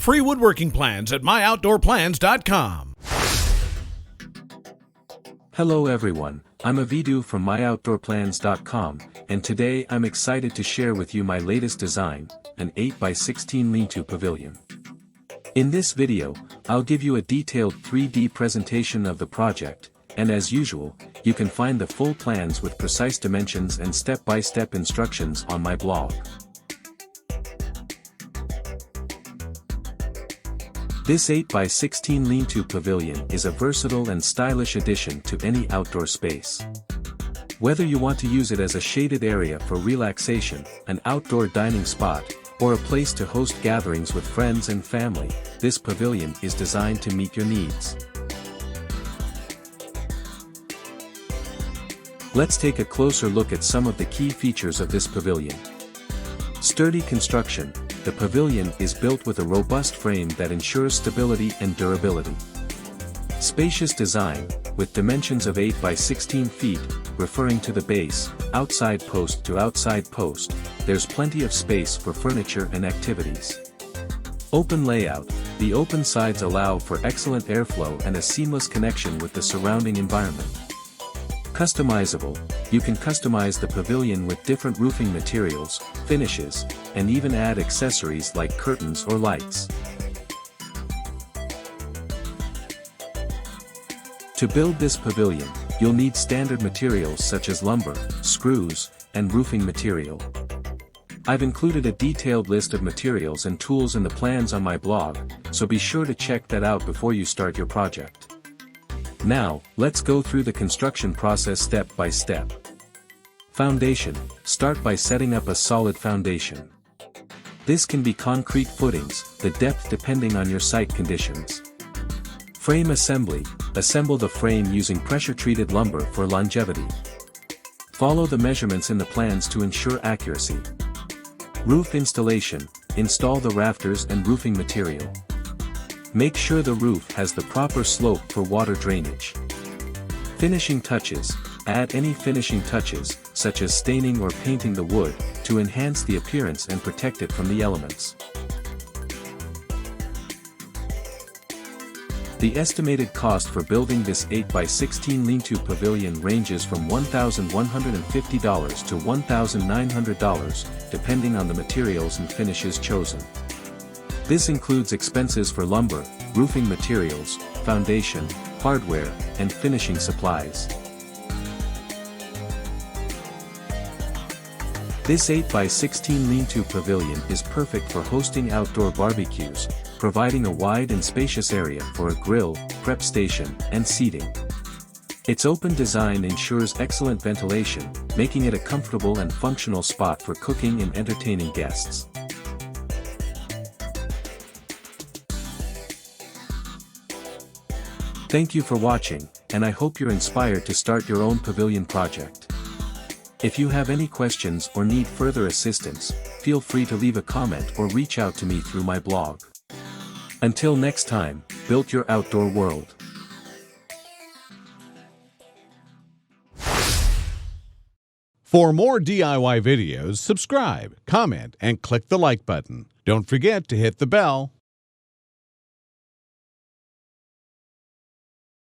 Free woodworking plans at myoutdoorplans.com. Hello everyone, I'm Avidu from myoutdoorplans.com, and today I'm excited to share with you my latest design, an 8x16 lean-to pavilion. In this video, I'll give you a detailed 3D presentation of the project, and as usual, you can find the full plans with precise dimensions and step-by-step instructions on my blog. This 8x16 lean-to pavilion is a versatile and stylish addition to any outdoor space. Whether you want to use it as a shaded area for relaxation, an outdoor dining spot, or a place to host gatherings with friends and family, this pavilion is designed to meet your needs. Let's take a closer look at some of the key features of this pavilion. Sturdy construction. The pavilion is built with a robust frame that ensures stability and durability. Spacious design, with dimensions of 8 by 16 feet, referring to the base, outside post to outside post, there's plenty of space for furniture and activities. Open layout. The open sides allow for excellent airflow and a seamless connection with the surrounding environment. Customizable. You can customize the pavilion with different roofing materials, finishes, and even add accessories like curtains or lights. To build this pavilion, you'll need standard materials such as lumber, screws, and roofing material. I've included a detailed list of materials and tools in the plans on my blog, so be sure to check that out before you start your project. Now, let's go through the construction process step by step. Foundation. Start by setting up a solid foundation. This can be concrete footings, the depth depending on your site conditions. Frame assembly. Assemble the frame using pressure-treated lumber for longevity. Follow the measurements in the plans to ensure accuracy. Roof installation. Install the rafters and roofing material. Make sure the roof has the proper slope for water drainage. Finishing touches. Add any finishing touches, such as staining or painting the wood, to enhance the appearance and protect it from the elements. The estimated cost for building this 8x16 lean-to pavilion ranges from $1,150 to $1,900, depending on the materials and finishes chosen. This includes expenses for lumber, roofing materials, foundation, hardware, and finishing supplies. This 8x16 lean-to pavilion is perfect for hosting outdoor barbecues, providing a wide and spacious area for a grill, prep station, and seating. Its open design ensures excellent ventilation, making it a comfortable and functional spot for cooking and entertaining guests. Thank you for watching, and I hope you're inspired to start your own pavilion project. If you have any questions or need further assistance, feel free to leave a comment or reach out to me through my blog. Until next time, build your outdoor world. For more DIY videos, subscribe, comment, and click the like button. Don't forget to hit the bell.